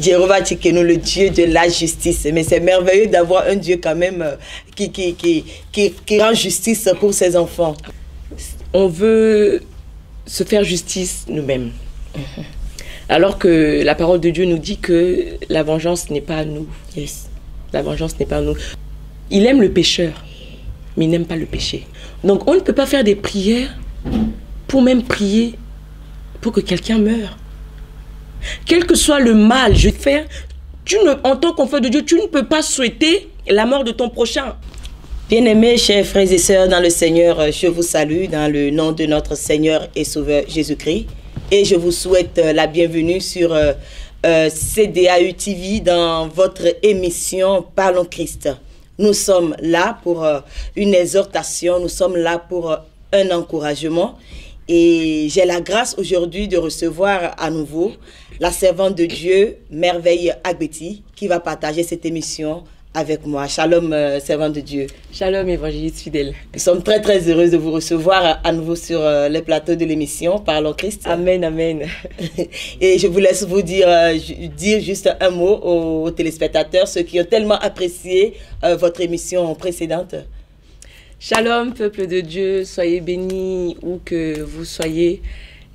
Jéhovah Tsidkenu, le Dieu de la justice. Mais c'est merveilleux d'avoir un Dieu quand même qui rend justice pour ses enfants. On veut se faire justice nous-mêmes. Alors que la parole de Dieu nous dit que la vengeance n'est pas à nous. Yes. La vengeance n'est pas à nous. Il aime le pécheur, mais il n'aime pas le péché. Donc on ne peut pas faire des prières pour même prier pour que quelqu'un meure. Quel que soit le mal, je vais faire, en tant qu'enfant de Dieu, tu ne peux pas souhaiter la mort de ton prochain. Bien-aimés, chers frères et sœurs dans le Seigneur, je vous salue dans le nom de notre Seigneur et Sauveur Jésus-Christ. Et je vous souhaite la bienvenue sur CDAU TV dans votre émission Parlons Christ. Nous sommes là pour une exhortation, nous sommes là pour un encouragement. Et j'ai la grâce aujourd'hui de recevoir à nouveau la servante de Dieu, Merveille Agbeti, qui va partager cette émission avec moi. Shalom, servante de Dieu. Shalom, évangéliste fidèle. Nous sommes très très heureux de vous recevoir à nouveau sur le plateau de l'émission Parlons Christ. Amen, amen. Et je vous laisse vous dire juste un mot aux téléspectateurs, ceux qui ont tellement apprécié votre émission précédente. Shalom, peuple de Dieu, soyez bénis où que vous soyez.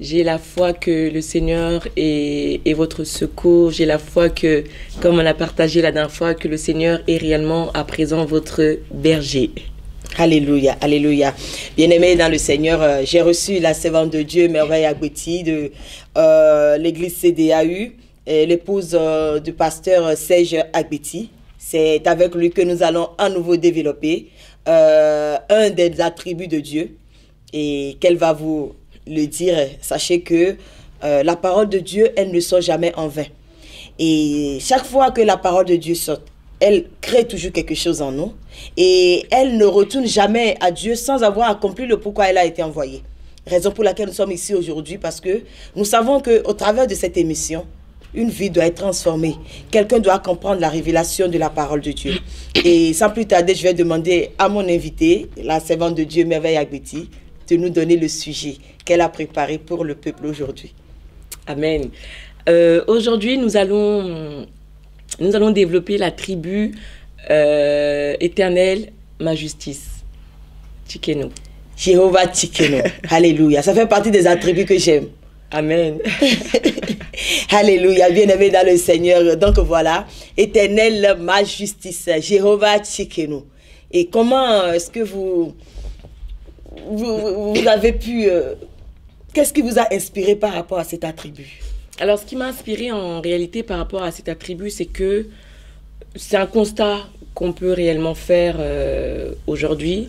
J'ai la foi que le Seigneur est votre secours. J'ai la foi que, comme on a partagé la dernière fois, que le Seigneur est réellement à présent votre berger. Alléluia, alléluia. Bien-aimés dans le Seigneur, j'ai reçu la servante de Dieu, Merveille Agbeti, de l'église CDAU, l'épouse du pasteur Serge Agbeti. C'est avec lui que nous allons à nouveau développer un des attributs de Dieu et qu'elle va vous le dire. Sachez que la parole de Dieu, elle ne sort jamais en vain. Et chaque fois que la parole de Dieu sort, elle crée toujours quelque chose en nous et elle ne retourne jamais à Dieu sans avoir accompli le pourquoi elle a été envoyée. Raison pour laquelle nous sommes ici aujourd'hui, parce que nous savons qu'au travers de cette émission, une vie doit être transformée. Quelqu'un doit comprendre la révélation de la parole de Dieu. Et sans plus tarder, je vais demander à mon invité, la servante de Dieu, Merveille Agbeti, de nous donner le sujet qu'elle a préparé pour le peuple aujourd'hui. Amen. Aujourd'hui, nous allons développer la tribu éternelle, ma justice. Tsidkenu. Jéhovah Tsidkenu. Alléluia. Ça fait partie des attributs que j'aime. Amen. Alléluia, bien-aimé dans le Seigneur. Donc voilà, éternelle ma justice, Jéhovah Tsidkenu. Et comment est-ce que vous avez pu... qu'est-ce qui vous a inspiré par rapport à cet attribut? Alors, ce qui m'a inspiré en réalité par rapport à cet attribut, c'est que c'est un constat qu'on peut réellement faire aujourd'hui.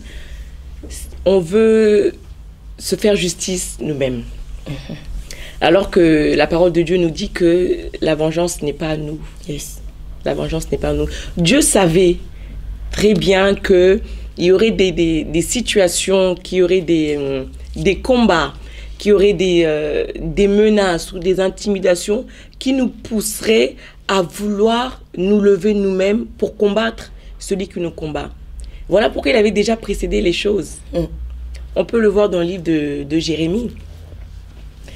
On veut se faire justice nous-mêmes. Alors que la parole de Dieu nous dit que la vengeance n'est pas à nous. Yes. La vengeance n'est pas à nous. Dieu savait très bien qu'il y aurait des situations, qu'il y aurait des combats, qu'il y aurait des menaces ou des intimidations qui nous pousseraient à vouloir nous lever nous-mêmes pour combattre celui qui nous combat. Voilà pourquoi il avait déjà précédé les choses. On peut le voir dans le livre de Jérémie.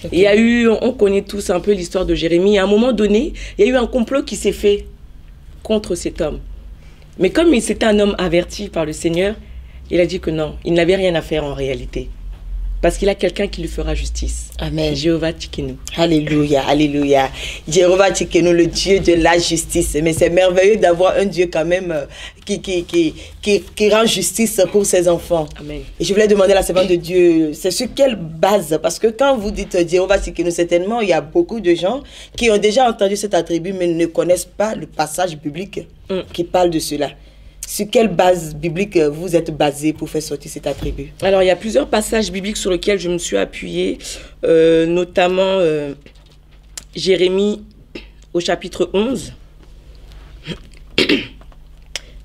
Okay. Il y a eu, on connaît tous un peu l'histoire de Jérémie. À un moment donné, il y a eu un complot qui s'est fait contre cet homme. Mais comme c'était un homme averti par le Seigneur, il a dit que non, il n'avait rien à faire en réalité. Parce qu'il a quelqu'un qui lui fera justice. Amen. Jéhovah Tsidkenu. Alléluia, alléluia. Jéhovah Tsidkenu, le Dieu de la justice. Mais c'est merveilleux d'avoir un Dieu quand même qui rend justice pour ses enfants. Amen. Et je voulais demander à la servante de Dieu, c'est sur quelle base? Parce que quand vous dites Jéhovah Tsidkenu, certainement, il y a beaucoup de gens qui ont déjà entendu cet attribut, mais ne connaissent pas le passage biblique qui parle de cela. Sur quelle base biblique vous êtes basé pour faire sortir cet attribut? Alors, il y a plusieurs passages bibliques sur lesquels je me suis appuyée, notamment Jérémie au chapitre 11.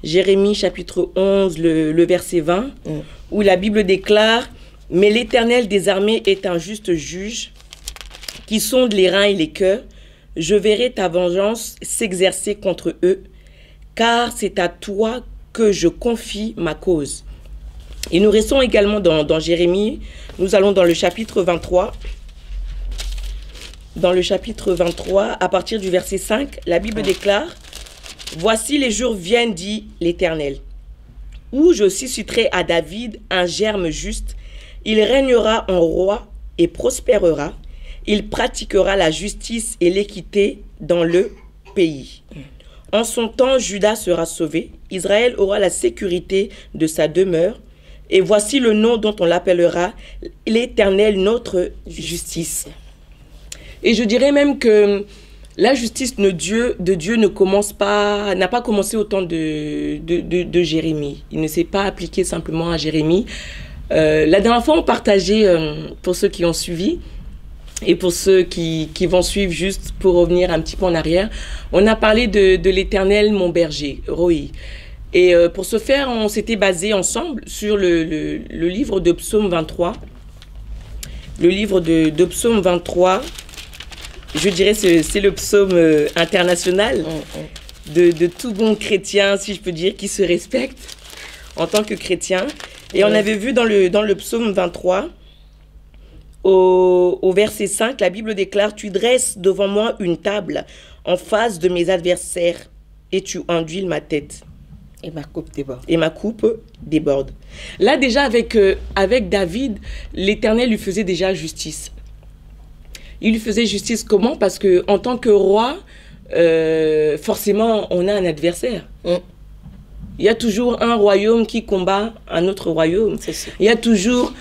Jérémie chapitre 11, le verset 20, où la Bible déclare « Mais l'Éternel des armées est un juste juge qui sonde les reins et les cœurs. Je verrai ta vengeance s'exercer contre eux, car c'est à toi que je confie ma cause. » Et nous restons également dans Jérémie. Nous allons dans le chapitre 23. dans le chapitre 23, à partir du verset 5, la Bible déclare « Voici les jours viennent, dit l'Éternel, où je susciterai à David un germe juste. Il régnera en roi et prospérera. Il pratiquera la justice et l'équité dans le pays. En son temps, Juda sera sauvé. Israël aura la sécurité de sa demeure. Et voici le nom dont on l'appellera l'Éternel, notre justice. » Et je dirais même que la justice de Dieu n'a pas commencé au temps de Jérémie. Il ne s'est pas appliqué simplement à Jérémie. La dernière fois, on partageait, pour ceux qui ont suivi, et pour ceux qui vont suivre, juste pour revenir un petit peu en arrière, on a parlé de l'Éternel, mon berger, Rohi. Et pour ce faire, on s'était basé ensemble sur le livre de Psaume 23. Le livre de Psaume 23, je dirais c'est le psaume international de tout bon chrétien, si je peux dire, qui se respecte en tant que chrétien. Et on avait vu dans le psaume 23, au verset 5, la Bible déclare « Tu dresses devant moi une table en face de mes adversaires et tu enduiles ma tête. » Et ma coupe déborde. Et ma coupe déborde. Là, déjà, avec David, l'Éternel lui faisait déjà justice. Il lui faisait justice comment? Parce qu'en tant que roi, forcément, on a un adversaire. Il y a toujours un royaume qui combat un autre royaume. Il y a toujours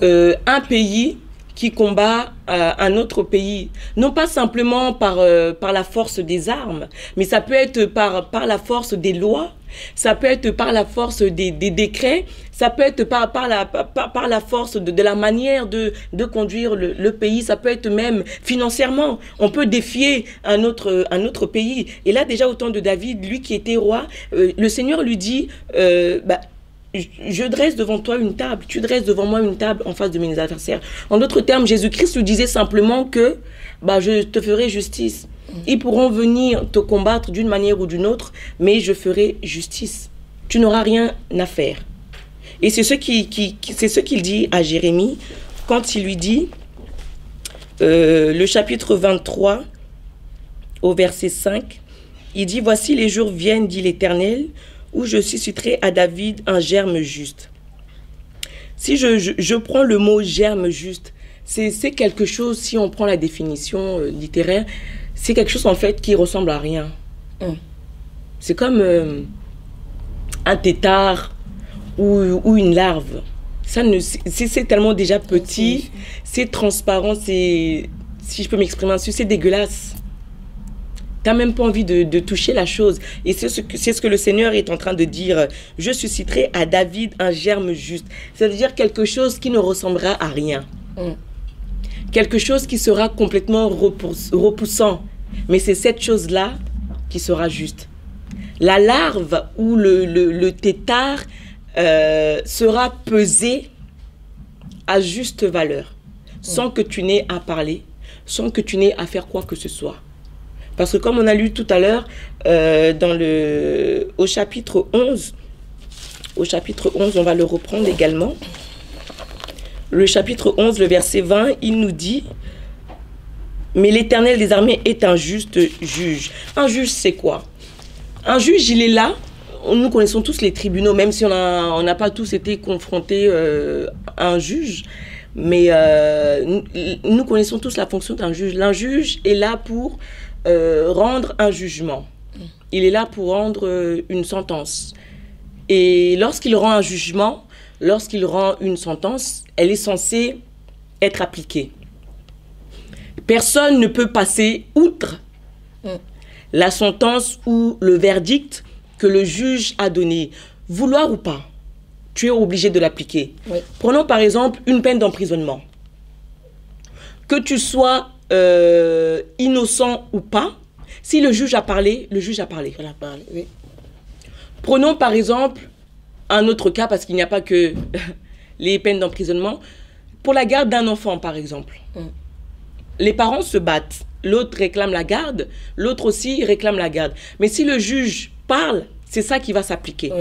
un pays qui combat un autre pays. Non pas simplement par la force des armes, mais ça peut être par la force des lois, ça peut être par la force des décrets, ça peut être par la force de la manière de conduire le pays, ça peut être même financièrement. On peut défier un autre pays. Et là, déjà, au temps de David, lui qui était roi, le Seigneur lui dit je dresse devant toi une table, tu dresses devant moi une table en face de mes adversaires. En d'autres termes, Jésus-Christ lui disait simplement que je te ferai justice. Ils pourront venir te combattre d'une manière ou d'une autre, mais je ferai justice. Tu n'auras rien à faire. Et c'est ce qu'il dit à Jérémie quand il lui dit, le chapitre 23, au verset 5, il dit « Voici les jours viennent, dit l'Éternel, où je susciterai à David un germe juste. » Si je prends le mot germe juste, c'est quelque chose, si on prend la définition littéraire, c'est quelque chose en fait qui ressemble à rien. C'est comme un tétard ou une larve. C'est tellement déjà petit, c'est transparent, si je peux m'exprimer ainsi, c'est dégueulasse. Tu n'as même pas envie de toucher la chose. Et c'est ce que le Seigneur est en train de dire. Je susciterai à David un germe juste. C'est-à-dire quelque chose qui ne ressemblera à rien. Quelque chose qui sera complètement repoussant. Mais c'est cette chose-là qui sera juste. La larve ou le tétard sera pesé à juste valeur. Sans que tu n'aies à parler. Sans que tu n'aies à faire quoi que ce soit. Parce que comme on a lu tout à l'heure, au chapitre 11, on va le reprendre également. Le chapitre 11, le verset 20, il nous dit « Mais l'Éternel des armées est un juste juge. » Un juge, c'est quoi? Un juge, il est là. Nous connaissons tous les tribunaux, même si on n'a pas tous été confrontés à un juge. Mais nous connaissons tous la fonction d'un juge. Un juge est là pour rendre un jugement. Il est là pour rendre une sentence. Et lorsqu'il rend un jugement, lorsqu'il rend une sentence, elle est censée être appliquée. Personne ne peut passer outre la sentence ou le verdict que le juge a donné. Vouloir ou pas, tu es obligé de l'appliquer. Prenons par exemple une peine d'emprisonnement. Que tu sois innocent ou pas, si le juge a parlé, le juge a parlé. Elle a parlé, oui. Prenons par exemple un autre cas, parce qu'il n'y a pas que les peines d'emprisonnement. Pour la garde d'un enfant, par exemple. Les parents se battent. L'autre réclame la garde, l'autre aussi réclame la garde. Mais si le juge parle, c'est ça qui va s'appliquer.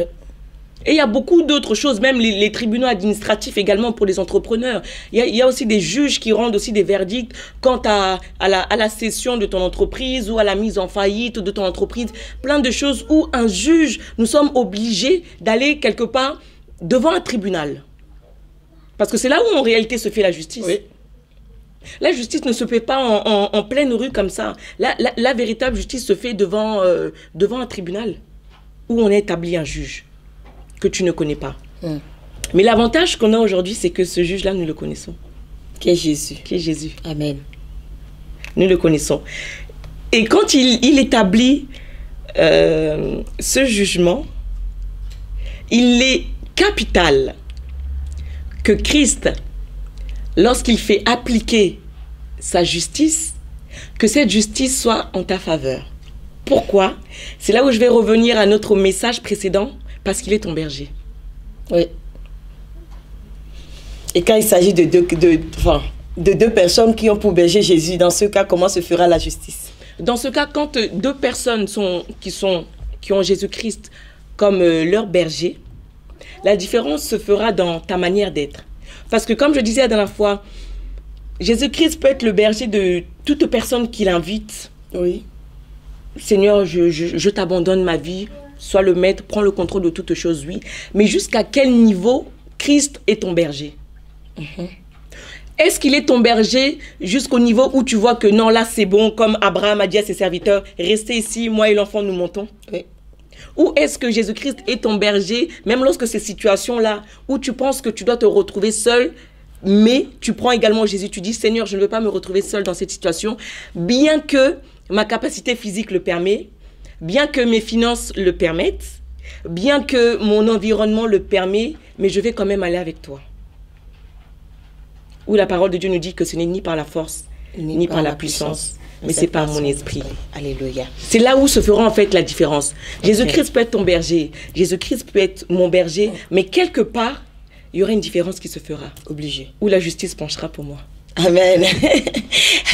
Et il y a beaucoup d'autres choses, même les tribunaux administratifs également pour les entrepreneurs. Il y a aussi des juges qui rendent aussi des verdicts quant à la cession de ton entreprise ou à la mise en faillite de ton entreprise. Plein de choses où un juge, nous sommes obligés d'aller quelque part devant un tribunal. Parce que c'est là où en réalité se fait la justice. Oui. La justice ne se fait pas en pleine rue comme ça. La véritable justice se fait devant un tribunal où on établit un juge que tu ne connais pas. Mais l'avantage qu'on a aujourd'hui, c'est que ce juge-là, nous le connaissons. Qui est Jésus. Qui est Jésus. Amen. Nous le connaissons. Et quand il établit ce jugement, il est capital que Christ, lorsqu'il fait appliquer sa justice, que cette justice soit en ta faveur. Pourquoi? C'est là où je vais revenir à notre message précédent, parce qu'il est ton berger. Oui. Et quand il s'agit de deux personnes qui ont pour berger Jésus, dans ce cas, comment se fera la justice? Dans ce cas, quand deux personnes qui ont Jésus-Christ comme leur berger, la différence se fera dans ta manière d'être. Parce que comme je disais la dernière fois, Jésus-Christ peut être le berger de toute personne qu'il invite. Oui. Seigneur, je t'abandonne ma vie, sois le maître, prends le contrôle de toutes choses, oui. Mais jusqu'à quel niveau Christ est ton berger? Est-ce qu'il est ton berger jusqu'au niveau où tu vois que non, là c'est bon, comme Abraham a dit à ses serviteurs, restez ici, moi et l'enfant nous montons? Oui. Ou est-ce que Jésus-Christ est ton berger, même lorsque ces situations-là, où tu penses que tu dois te retrouver seul, mais tu prends également Jésus, tu dis, Seigneur, je ne veux pas me retrouver seul dans cette situation, bien que ma capacité physique le permet, bien que mes finances le permettent, bien que mon environnement le permet, mais je vais quand même aller avec toi. Où la parole de Dieu nous dit que ce n'est ni par la force, ni par la puissance, mais c'est par mon esprit. Alléluia. C'est là où se fera en fait la différence. Jésus-Christ peut être ton berger, Jésus-Christ peut être mon berger, mais quelque part, il y aura une différence qui se fera. Obligé. Où la justice penchera pour moi. Amen.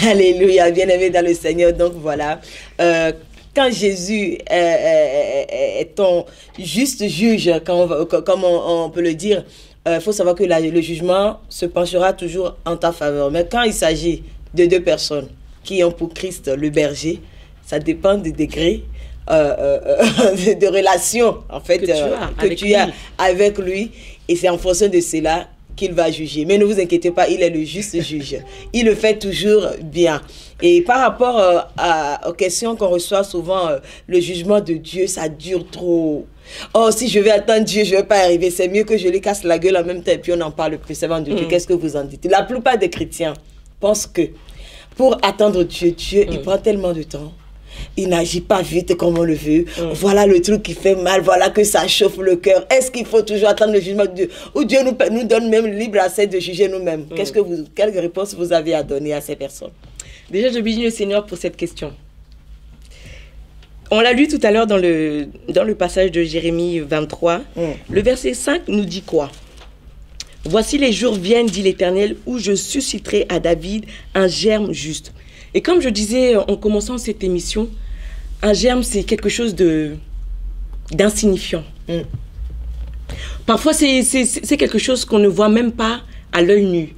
Alléluia, bien-aimé dans le Seigneur. Donc voilà, quand Jésus est ton juste juge, comme on peut le dire, il faut savoir que le jugement se penchera toujours en ta faveur. Mais quand il s'agit de deux personnes qui ont pour Christ le berger, ça dépend du degré de relation en fait, que tu as avec lui. Et c'est en fonction de cela qu'il va juger. Mais ne vous inquiétez pas, il est le juste juge. Il le fait toujours bien. Et par rapport aux questions qu'on reçoit souvent, le jugement de Dieu, ça dure trop. Oh, si je vais attendre Dieu, je ne vais pas arriver. C'est mieux que je lui casse la gueule en même temps et puis on n'en parle plus. Servant de Dieu, qu'est-ce que vous en dites? La plupart des chrétiens pensent que pour attendre Dieu, il prend tellement de temps. Il n'agit pas vite comme on le veut. Voilà le truc qui fait mal. Voilà que ça chauffe le cœur. Est-ce qu'il faut toujours attendre le jugement de Dieu? Ou Dieu nous donne même libre accès de juger nous-mêmes? Quelle réponse vous avez à donner à ces personnes? Déjà, je bénis le Seigneur pour cette question. On l'a lu tout à l'heure dans le passage de Jérémie 23. Le verset 5 nous dit quoi? Voici les jours viennent, dit l'Éternel, où je susciterai à David un germe juste. Et comme je disais en commençant cette émission, un germe, c'est quelque chose d'insignifiant. Parfois, c'est quelque chose qu'on ne voit même pas à l'œil nu.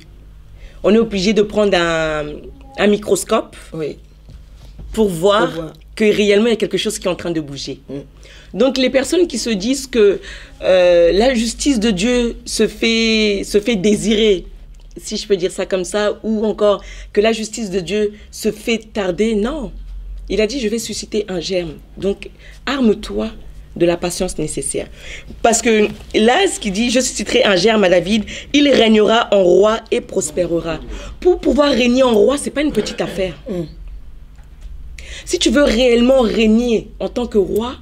On est obligé de prendre un microscope pour voir que réellement, il y a quelque chose qui est en train de bouger. Donc, les personnes qui se disent que la justice de Dieu se fait désirer, si je peux dire ça comme ça, ou encore que la justice de Dieu se fait tarder, non. Il a dit, je vais susciter un germe. Donc, arme-toi de la patience nécessaire. Parce que là, ce qu'il dit, je susciterai un germe à David, il régnera en roi et prospérera. Pour pouvoir régner en roi, ce n'est pas une petite affaire. Si tu veux réellement régner en tant que roi,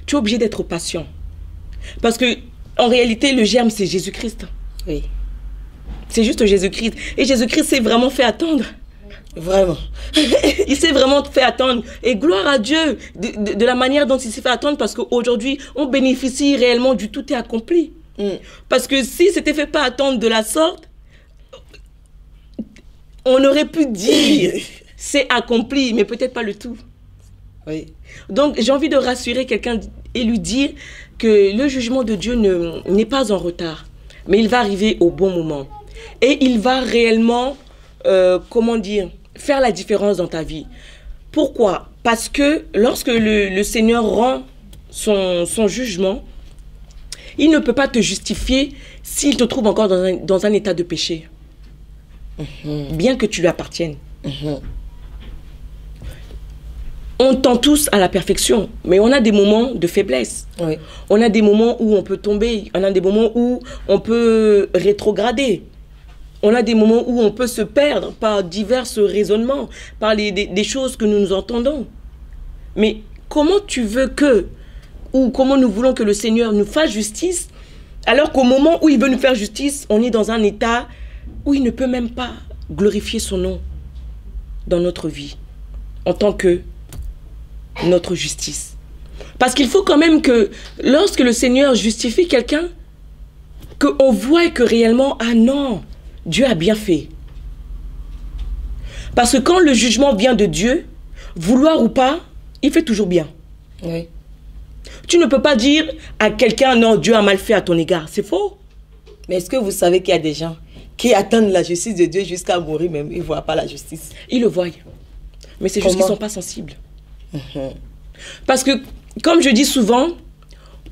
tu es obligé d'être patient. Parce que, en réalité, le germe, c'est Jésus-Christ. Oui. C'est juste Jésus-Christ. Et Jésus-Christ s'est vraiment fait attendre. Vraiment. Il s'est vraiment fait attendre. Et gloire à Dieu de la manière dont il s'est fait attendre, parce qu'aujourd'hui, on bénéficie réellement du tout est accompli. Parce que si c'était fait pas attendre de la sorte, on aurait pu dire c'est accompli, mais peut-être pas le tout. Oui. Donc, j'ai envie de rassurer quelqu'un et lui dire que le jugement de Dieu n'est pas en retard, mais il va arriver au bon moment. Et il va réellement, comment dire, faire la différence dans ta vie. Pourquoi? Parce que lorsque le Seigneur rend son jugement, il ne peut pas te justifier s'il te trouve encore dans un état de péché. Bien que tu lui appartiennes. On tend tous à la perfection, mais on a des moments de faiblesse. Oui. On a des moments où on peut tomber, on a des moments où on peut rétrograder. On a des moments où on peut se perdre par divers raisonnements, par des choses que nous entendons. Mais comment tu veux que, ou comment nous voulons que le Seigneur nous fasse justice, alors qu'au moment où il veut nous faire justice, on est dans un état où il ne peut même pas glorifier son nom dans notre vie, en tant que notre justice. Parce qu'il faut quand même que, lorsque le Seigneur justifie quelqu'un, qu'on voit que réellement, ah non, Dieu a bien fait. Parce que quand le jugement vient de Dieu, vouloir ou pas, il fait toujours bien. Oui. Tu ne peux pas dire à quelqu'un, non, Dieu a mal fait à ton égard. C'est faux. Mais est-ce que vous savez qu'il y a des gens qui attendent la justice de Dieu jusqu'à mourir même, ils ne voient pas la justice? Ils le voient. Mais c'est juste qu'ils ne sont pas sensibles. Parce que, comme je dis souvent,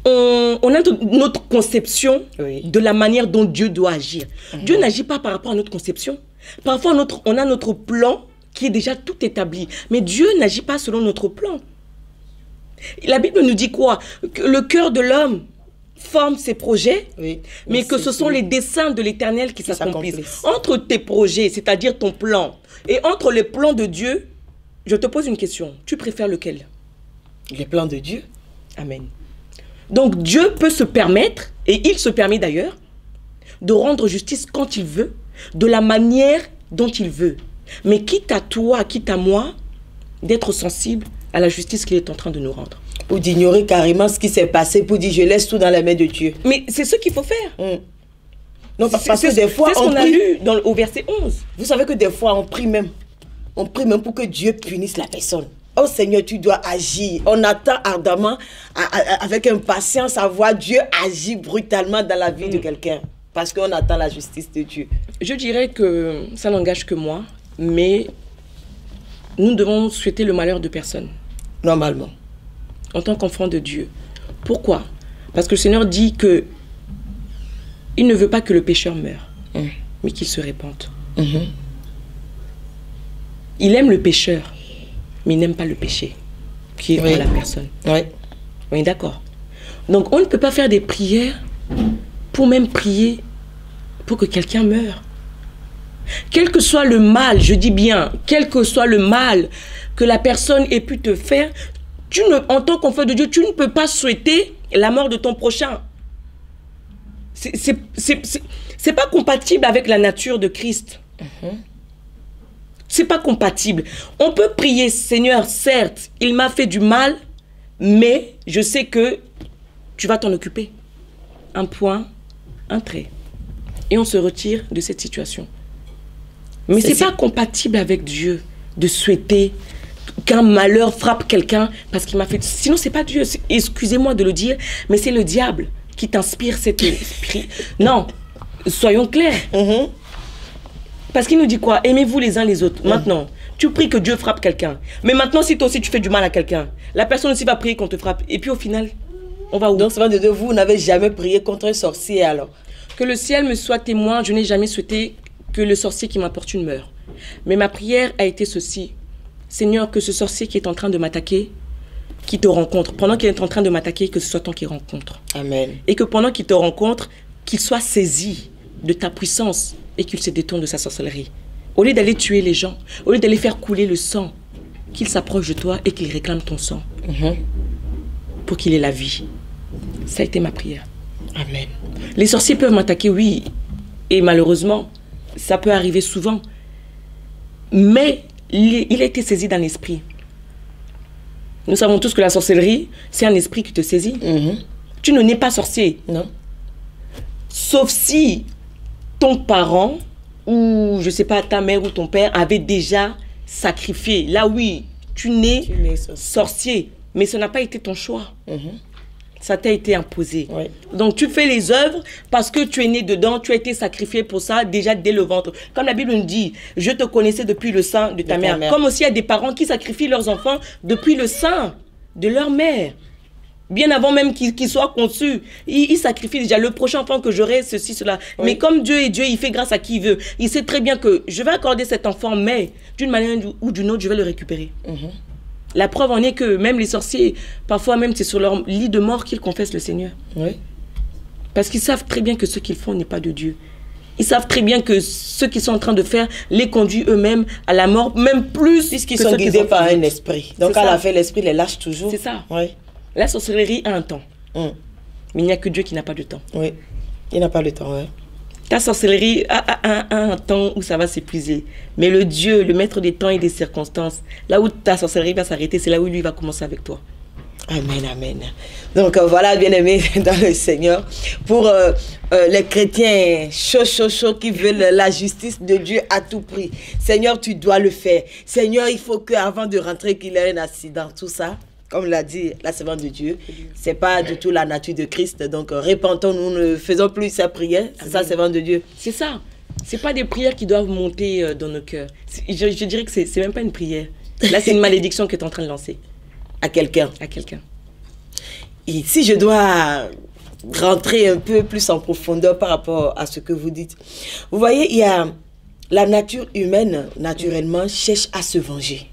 on a notre conception de la manière dont Dieu doit agir. Dieu n'agit pas par rapport à notre conception. Parfois, on a notre plan qui est déjà tout établi. Mais Dieu n'agit pas selon notre plan. La Bible nous dit quoi? Que le cœur de l'homme forme ses projets, mais que ce sont les desseins de l'Éternel qui s'accomplissent. Entre tes projets, c'est-à-dire ton plan, et entre les plans de Dieu, je te pose une question. Tu préfères lequel? Les plans de Dieu. Amen. Donc Dieu peut se permettre, et il se permet d'ailleurs, de rendre justice quand il veut, de la manière dont il veut. Mais quitte à toi, quitte à moi, d'être sensible à la justice qu'il est en train de nous rendre. Ou d'ignorer carrément ce qui s'est passé, pour dire je laisse tout dans la main de Dieu. Mais c'est ce qu'il faut faire. Non, parce que des fois, c'est ce qu'on a lu au verset 11. Vous savez que des fois, on prie même pour que Dieu punisse la personne. Oh Seigneur, tu dois agir. On attend ardemment, avec impatience, à voir Dieu agir brutalement dans la vie de quelqu'un. Parce qu'on attend la justice de Dieu. Je dirais que ça n'engage que moi, mais nous devons souhaiter le malheur de personne. Normalement. En tant qu'enfant de Dieu. Pourquoi? Parce que le Seigneur dit que il ne veut pas que le pécheur meure, mais qu'il se répande. Il aime le pécheur, mais il n'aime pas le péché qui est en la personne. Oui. On est d'accord. Donc on ne peut pas faire des prières pour même prier pour que quelqu'un meure. Quel que soit le mal, je dis bien, quel que soit le mal que la personne ait pu te faire, en tant qu'enfant de Dieu, tu ne peux pas souhaiter la mort de ton prochain. C'est pas compatible avec la nature de Christ. C'est pas compatible. On peut prier, Seigneur, certes, il m'a fait du mal, mais je sais que tu vas t'en occuper. Un point, un trait. Et on se retire de cette situation. Mais c'est pas compatible avec Dieu de souhaiter qu'un malheur frappe quelqu'un parce qu'il m'a fait... Sinon, c'est pas Dieu. Excusez-moi de le dire, mais c'est le diable qui t'inspire cet esprit. Non, soyons clairs. Parce qu'il nous dit quoi? Aimez-vous les uns les autres. Maintenant, tu pries que Dieu frappe quelqu'un. Mais maintenant, si toi aussi tu fais du mal à quelqu'un, la personne aussi va prier qu'on te frappe. Et puis au final, on va où? Donc, c'est pas de vous n'avez jamais prié contre un sorcier alors? Que le ciel me soit témoin, je n'ai jamais souhaité que le sorcier qui m'importune meure. Mais ma prière a été ceci. Seigneur, que ce sorcier qui est en train de m'attaquer, qui te rencontre, pendant qu'il est en train de m'attaquer, que ce soit toi qui rencontre. Amen. Et que pendant qu'il te rencontre, qu'il soit saisi de ta puissance et qu'il se détourne de sa sorcellerie. Au lieu d'aller tuer les gens, au lieu d'aller faire couler le sang, qu'il s'approche de toi et qu'il réclame ton sang pour qu'il ait la vie. Ça a été ma prière. Amen. Les sorciers peuvent m'attaquer, oui, et malheureusement, ça peut arriver souvent. Mais il a été saisi dans l'esprit. Nous savons tous que la sorcellerie, c'est un esprit qui te saisit. Tu ne n'es pas sorcier. Non. Sauf si ton parent, ou je ne sais pas, ta mère ou ton père avait déjà sacrifié. Là, oui, tu n'es sorcier. mais ça n'a pas été ton choix. Mhm. Ça t'a été imposé. Oui. Donc, tu fais les œuvres parce que tu es né dedans, tu as été sacrifié pour ça déjà dès le ventre. Comme la Bible nous dit, je te connaissais depuis le sein de ta mère. Comme aussi, il y a des parents qui sacrifient leurs enfants depuis le sein de leur mère. Bien avant même qu'ils soient conçus. Ils sacrifient déjà le prochain enfant que j'aurai, ceci, cela. Oui. Mais comme Dieu est Dieu, il fait grâce à qui il veut. Il sait très bien que je vais accorder cet enfant, mais d'une manière ou d'une autre, je vais le récupérer. Mhm. La preuve en est que même les sorciers, parfois même c'est sur leur lit de mort qu'ils confessent le Seigneur. Oui. Parce qu'ils savent très bien que ce qu'ils font n'est pas de Dieu. Ils savent très bien que ce qu'ils sont en train de faire les conduit eux-mêmes à la mort, même plus. Puisqu'ils sont guidés par un esprit. Donc à la fin, l'esprit les lâche toujours. C'est ça. Oui. La sorcellerie a un temps. Mais il n'y a que Dieu qui n'a pas de temps. Oui. Il n'a pas de temps, oui. Ta sorcellerie a un temps où ça va s'épuiser. Mais le Dieu, le maître des temps et des circonstances, là où ta sorcellerie va s'arrêter, c'est là où lui va commencer avec toi. Amen, amen. Donc voilà, bien-aimés dans le Seigneur, pour les chrétiens chauds qui veulent la justice de Dieu à tout prix. Seigneur, tu dois le faire. Seigneur, il faut qu'avant de rentrer, qu'il y ait un accident, tout ça. Comme l'a dit la servante de Dieu, c'est pas du tout la nature de Christ. Donc, répentons-nous, ne faisons plus sa prière. C'est ça, servante de Dieu. C'est ça. C'est pas des prières qui doivent monter dans nos cœurs. Je dirais que c'est même pas une prière. Là, c'est une malédiction que tu es en train de lancer. À quelqu'un. À quelqu'un. Et si je dois rentrer un peu plus en profondeur par rapport à ce que vous dites. Vous voyez, il y a la nature humaine, naturellement, cherche à se venger.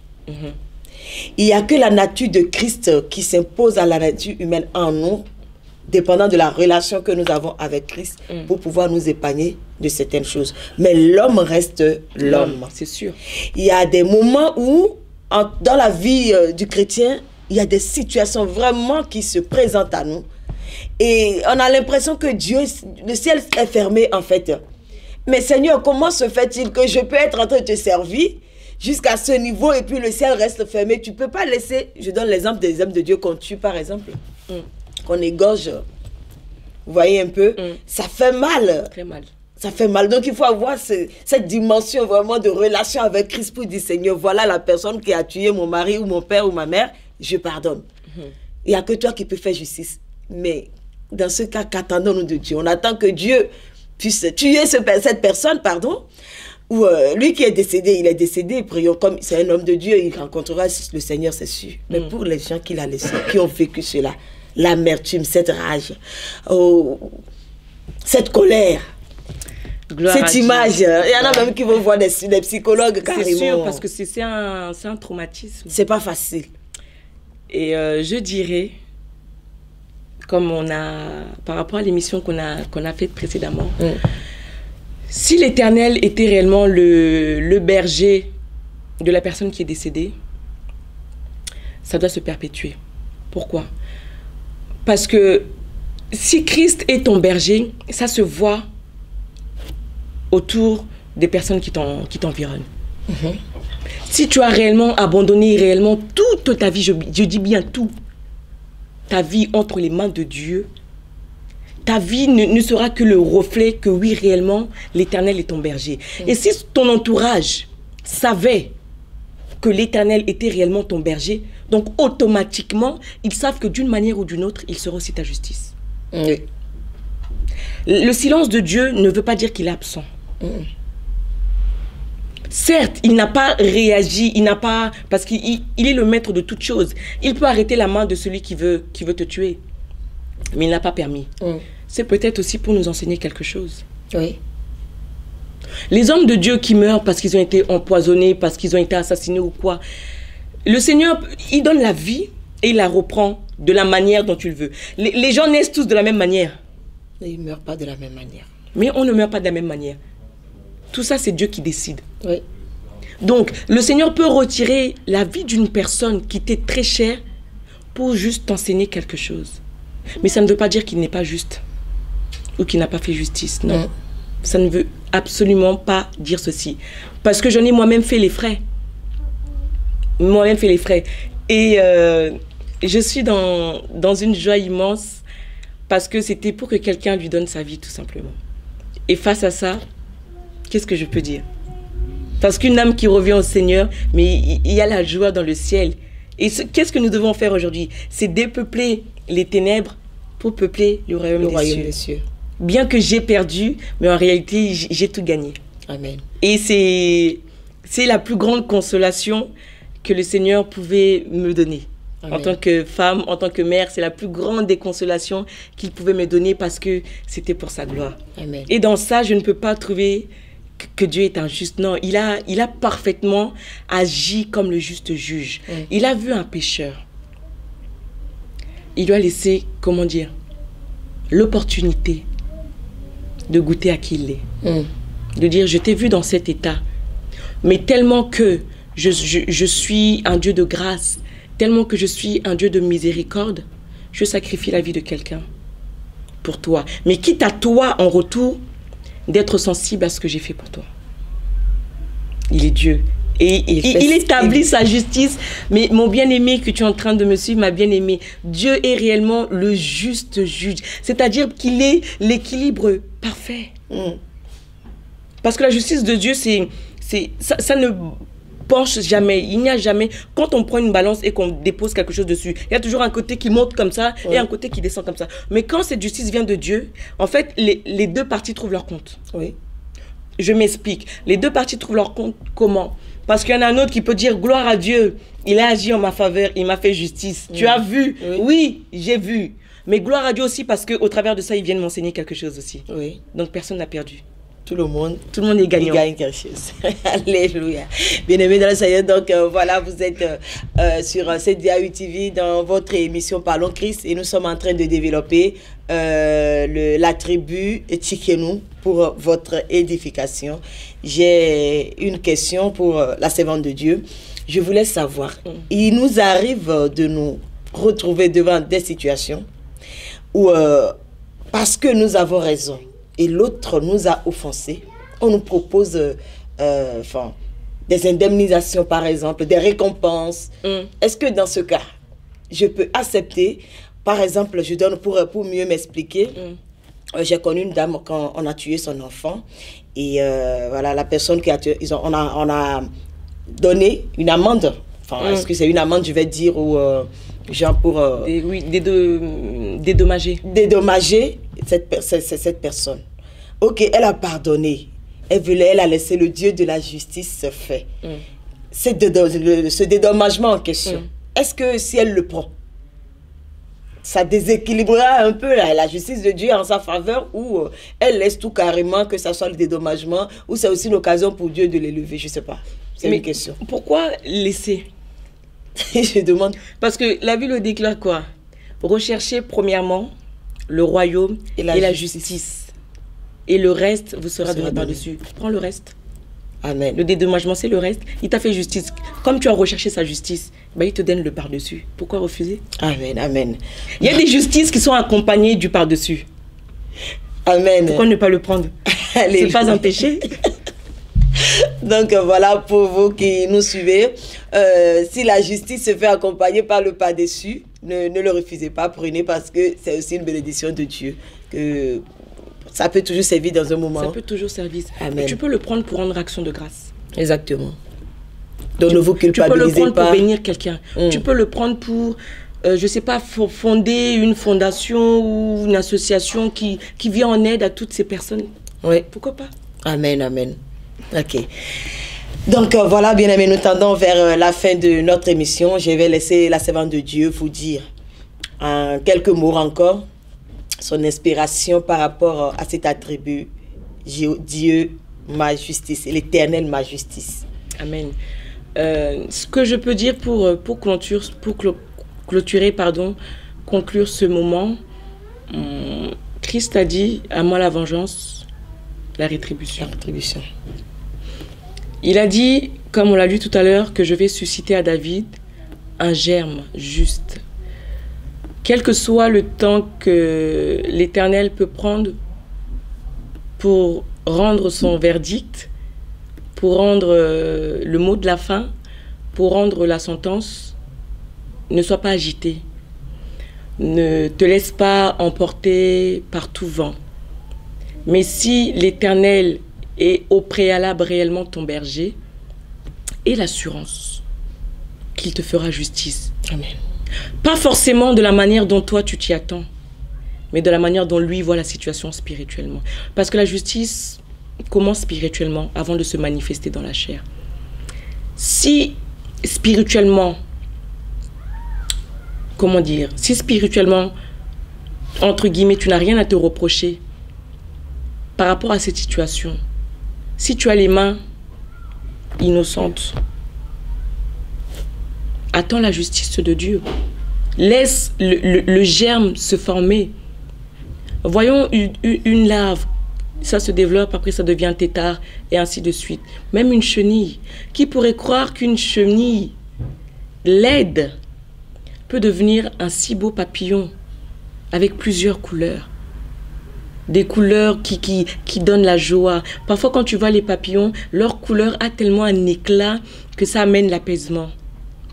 Il n'y a que la nature de Christ qui s'impose à la nature humaine en nous, dépendant de la relation que nous avons avec Christ, pour pouvoir nous épargner de certaines choses. Mais l'homme reste l'homme. C'est sûr. Il y a des moments où, dans la vie du chrétien, il y a des situations vraiment qui se présentent à nous. Et on a l'impression que Dieu, le ciel est fermé en fait. Mais Seigneur, comment se fait-il que je peux être en train de te servir jusqu'à ce niveau et puis le ciel reste fermé? Tu ne peux pas laisser, je donne l'exemple des hommes de Dieu qu'on tue par exemple, qu'on égorge. Vous voyez un peu, ça fait mal. Très mal. Ça fait mal. Donc il faut avoir cette dimension vraiment de relation avec Christ pour dire Seigneur, voilà la personne qui a tué mon mari ou mon père ou ma mère, je pardonne. Il n'y a que toi qui peux faire justice. Mais dans ce cas, qu'attendons-nous de Dieu? On attend que Dieu puisse tuer cette personne, pardon, ou lui qui est décédé, il est décédé, prions, comme c'est un homme de Dieu, il rencontrera le Seigneur, c'est sûr. Mais pour les gens qu'il a laissés, qui ont vécu cela, l'amertume, cette rage, cette colère, cette image, il y en a même qui vont voir des psychologues carrément. C'est sûr, parce que c'est un traumatisme. C'est pas facile. Et je dirais, comme on a, par rapport à l'émission qu'on a faite précédemment, si l'Éternel était réellement le berger de la personne qui est décédée, ça doit se perpétuer. Pourquoi? Parce que si Christ est ton berger, ça se voit autour des personnes qui t'environnent. Si tu as réellement abandonné réellement toute ta vie, je dis bien tout, ta vie entre les mains de Dieu, ta vie ne sera que le reflet que oui, réellement, l'Éternel est ton berger. Et si ton entourage savait que l'Éternel était réellement ton berger, donc automatiquement, ils savent que d'une manière ou d'une autre, il sera aussi ta justice. Le silence de Dieu ne veut pas dire qu'il est absent. Certes, il n'a pas réagi, il n'a pas... Parce qu'il est le maître de toutes choses. Il peut arrêter la main de celui qui veut te tuer. Mais il n'a pas permis. C'est peut-être aussi pour nous enseigner quelque chose. Oui. Les hommes de Dieu qui meurent parce qu'ils ont été empoisonnés, parce qu'ils ont été assassinés ou quoi, le Seigneur, il donne la vie et il la reprend de la manière dont tu le veux. Les gens naissent tous de la même manière. Mais ils ne meurent pas de la même manière. Mais on ne meurt pas de la même manière. Tout ça, c'est Dieu qui décide. Oui. Donc, le Seigneur peut retirer la vie d'une personne qui t'est très chère pour juste t'enseigner quelque chose. Mais ça ne veut pas dire qu'il n'est pas juste ou qu'il n'a pas fait justice. Non. Ça ne veut absolument pas dire ceci. Parce que j'en ai moi-même fait les frais. Moi-même fait les frais. Et je suis dans une joie immense parce que c'était pour que quelqu'un lui donne sa vie, tout simplement. Et face à ça, qu'est-ce que je peux dire? Parce qu'une âme qui revient au Seigneur, mais il y a la joie dans le ciel. Et qu'est-ce que nous devons faire aujourd'hui? C'est dépeupler les ténèbres pour peupler le royaume des cieux. Bien que j'ai perdu, mais en réalité, j'ai tout gagné. Amen. Et c'est la plus grande consolation que le Seigneur pouvait me donner. Amen. En tant que femme, en tant que mère, c'est la plus grande des consolations qu'il pouvait me donner parce que c'était pour sa gloire. Amen. Et dans ça, je ne peux pas trouver que Dieu est injuste. Non, il a parfaitement agi comme le juste juge. Il a vu un pécheur. Il lui a laissé, comment dire, l'opportunité de goûter à qui il est. De dire, je t'ai vu dans cet état, mais tellement que je suis un Dieu de grâce, tellement que je suis un Dieu de miséricorde, je sacrifie la vie de quelqu'un pour toi. Mais quitte à toi, en retour, d'être sensible à ce que j'ai fait pour toi. Il est Dieu. Et il établit sa justice. Mais mon bien-aimé que tu es en train de me suivre, ma bien-aimée, Dieu est réellement le juste juge. C'est-à-dire qu'il est l'équilibre parfait. Parce que la justice de Dieu, ça ne penche jamais. Il n'y a jamais... Quand on prend une balance et qu'on dépose quelque chose dessus, il y a toujours un côté qui monte comme ça et un côté qui descend comme ça. Mais quand cette justice vient de Dieu, en fait, les deux parties trouvent leur compte. Oui. Je m'explique. Les deux parties trouvent leur compte comment? Parce qu'il y en a un autre qui peut dire, gloire à Dieu, il a agi en ma faveur, il m'a fait justice. Tu as vu? Oui, j'ai vu. Mais gloire à Dieu aussi parce qu'au travers de ça, ils viennent m'enseigner quelque chose aussi. Oui. Donc personne n'a perdu. Tout le monde est gagnant. Il gagne quelque chose. Alléluia. Bien-aimés dans le Seigneur, donc voilà, vous êtes sur CDAU TV dans votre émission Parlons Christ et nous sommes en train de développer la tribu Tchikenu pour votre édification. J'ai une question pour la servante de Dieu. Je voulais savoir, il nous arrive de nous retrouver devant des situations où, parce que nous avons raison, et l'autre nous a offensés, on nous propose des indemnisations, par exemple, des récompenses. Est-ce que dans ce cas, je peux accepter, par exemple, je donne pour mieux m'expliquer, j'ai connu une dame quand on a tué son enfant, et voilà, la personne qui a tué, on a donné une amende, est-ce que c'est une amende, je vais dire, ou genre pour... dédommager. Dédommager cette personne. Ok, elle a pardonné. Elle a laissé le Dieu de la justice se faire. Ce dédommagement en question, est-ce que si elle le prend, ça déséquilibrera un peu la justice de Dieu en sa faveur, ou elle laisse tout carrément, que ça soit le dédommagement, ou c'est aussi l'occasion pour Dieu de l'élever, je ne sais pas. C'est une question. Pourquoi laisser? Je demande. Parce que la Bible déclare quoi? Recherchez premièrement le royaume et la justice. Et le reste vous sera donné par-dessus. Prends le reste. Amen. Le dédommagement, c'est le reste. Il t'a fait justice. Comme tu as recherché sa justice, il te donne le par-dessus. Pourquoi refuser? Amen, amen. Il y a des justices qui sont accompagnées du par-dessus. Amen. Pourquoi ne pas le prendre? C'est pas un péché. Donc voilà, pour vous qui nous suivez, si la justice se fait accompagner par le par-dessus, ne le refusez pas, prenez, parce que c'est aussi une bénédiction de Dieu. Que ça peut toujours servir dans un moment. Ça peut toujours servir. Amen. Tu peux le prendre pour rendre action de grâce. Exactement. Donc ne vous culpabilisez pas. Tu peux le prendre pour bénir quelqu'un. Tu peux le prendre pour, je ne sais pas, fonder une fondation ou une association qui vient en aide à toutes ces personnes. Oui. Pourquoi pas? Amen, amen. Ok. Donc voilà, bien aimés, nous tendons vers la fin de notre émission. Je vais laisser la servante de Dieu vous dire en quelques mots encore son inspiration par rapport à cet attribut, Dieu, ma justice, et l'éternel, ma justice. Amen. Ce que je peux dire pour clôturer, conclure ce moment, Christ a dit, à moi la vengeance, la rétribution. La rétribution. Il a dit, comme on l'a lu tout à l'heure, que je vais susciter à David un germe juste. Quel que soit le temps que l'Éternel peut prendre pour rendre son verdict, pour rendre le mot de la fin, pour rendre la sentence, ne sois pas agité. Ne te laisse pas emporter par tout vent. Mais si l'Éternel est au préalable réellement ton berger, et l'assurance qu'il te fera justice, Amen. Pas forcément de la manière dont toi tu t'y attends, mais de la manière dont lui voit la situation spirituellement. Parce que la justice commence spirituellement avant de se manifester dans la chair. Si spirituellement, comment dire, si spirituellement, entre guillemets, tu n'as rien à te reprocher par rapport à cette situation, si tu as les mains innocentes, attends la justice de Dieu. Laisse le germe se former. Voyons une larve, ça se développe, après ça devient tétard, et ainsi de suite. Même une chenille. Qui pourrait croire qu'une chenille laide peut devenir un si beau papillon avec plusieurs couleurs? Des couleurs qui donnent la joie. Parfois, quand tu vois les papillons, leur couleur a tellement un éclat que ça amène l'apaisement,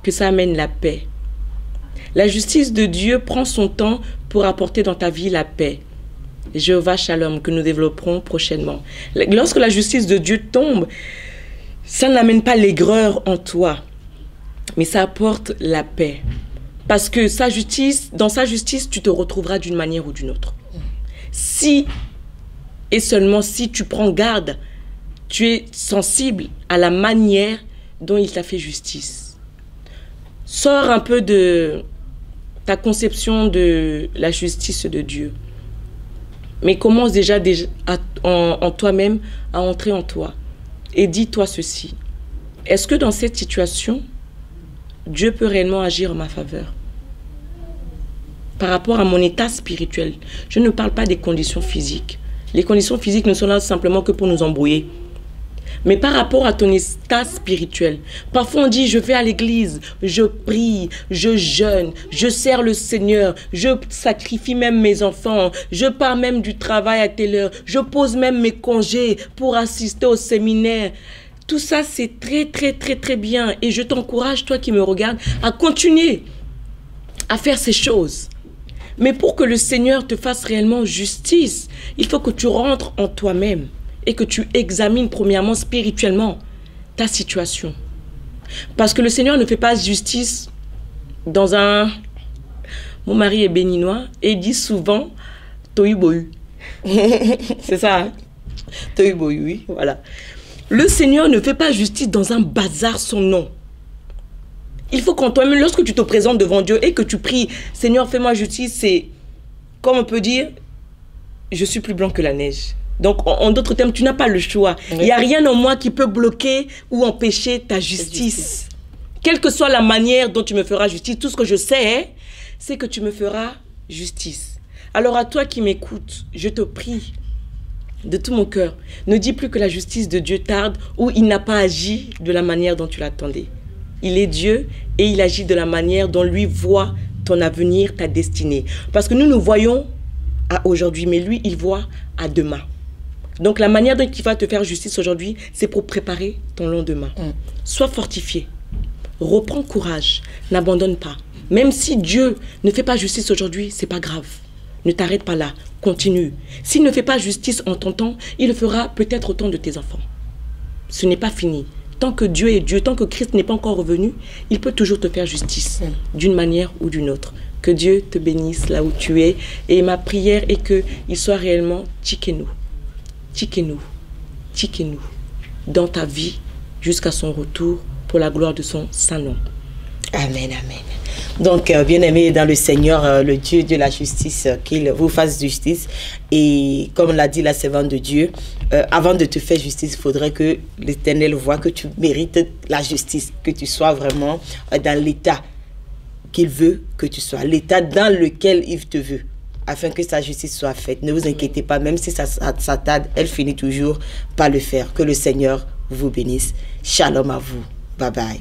que ça amène la paix. La justice de Dieu prend son temps pour apporter dans ta vie la paix. Jéhovah Shalom, que nous développerons prochainement. Lorsque la justice de Dieu tombe, ça n'amène pas l'aigreur en toi, mais ça apporte la paix. Parce que dans sa justice, tu te retrouveras d'une manière ou d'une autre. Si, et seulement si tu prends garde, tu es sensible à la manière dont il t'a fait justice. Sors un peu de ta conception de la justice de Dieu. Mais commence déjà en toi-même à entrer en toi. Et dis-toi ceci. Est-ce que dans cette situation, Dieu peut réellement agir en ma faveur? Par rapport à mon état spirituel, je ne parle pas des conditions physiques. Les conditions physiques ne sont là simplement que pour nous embrouiller. Mais par rapport à ton état spirituel, parfois on dit, je vais à l'église, je prie, je jeûne, je sers le Seigneur, je sacrifie même mes enfants, je pars même du travail à telle heure, je pose même mes congés pour assister au séminaire. Tout ça, c'est très, très, très, très bien. Et je t'encourage, toi qui me regardes, à continuer à faire ces choses. Mais pour que le Seigneur te fasse réellement justice, il faut que tu rentres en toi-même et que tu examines premièrement spirituellement ta situation. Parce que le Seigneur ne fait pas justice dans un... Mon mari est béninois et il dit souvent « Tohu-bohu ». C'est ça, hein? Tohu-bohu, oui, voilà. Le Seigneur ne fait pas justice dans un bazar sans nom. Il faut qu'en toi-même, lorsque tu te présentes devant Dieu et que tu pries « Seigneur, fais-moi justice », c'est, comme on peut dire, je suis plus blanc que la neige. Donc, en d'autres termes, tu n'as pas le choix. Il n'y a rien en moi qui peut bloquer ou empêcher ta justice. Quelle que soit la manière dont tu me feras justice, tout ce que je sais, c'est que tu me feras justice. Alors, à toi qui m'écoutes, je te prie de tout mon cœur, ne dis plus que la justice de Dieu tarde ou il n'a pas agi de la manière dont tu l'attendais. Il est Dieu et il agit de la manière dont lui voit ton avenir, ta destinée. Parce que nous voyons à aujourd'hui, mais lui, il voit à demain. Donc la manière dont il va te faire justice aujourd'hui, c'est pour préparer ton lendemain. Sois fortifié, reprends courage, n'abandonne pas. Même si Dieu ne fait pas justice aujourd'hui, c'est pas grave. Ne t'arrête pas là, continue. S'il ne fait pas justice en ton temps, il le fera peut-être au temps de tes enfants. Ce n'est pas fini. Tant que Dieu est Dieu, tant que Christ n'est pas encore revenu, il peut toujours te faire justice, d'une manière ou d'une autre. Que Dieu te bénisse là où tu es. Et ma prière est qu'il soit réellement Tchikenu, dans ta vie jusqu'à son retour pour la gloire de son saint nom. Amen, amen. Donc, bien-aimés dans le Seigneur, le Dieu de la justice, qu'il vous fasse justice. Et comme l'a dit la servante de Dieu, avant de te faire justice, il faudrait que l'Éternel voie que tu mérites la justice, que tu sois vraiment dans l'état qu'il veut que tu sois, l'état dans lequel il te veut, afin que sa justice soit faite. Ne vous inquiétez pas, même si ça tarde, elle finit toujours par le faire. Que le Seigneur vous bénisse. Shalom à vous. Bye bye.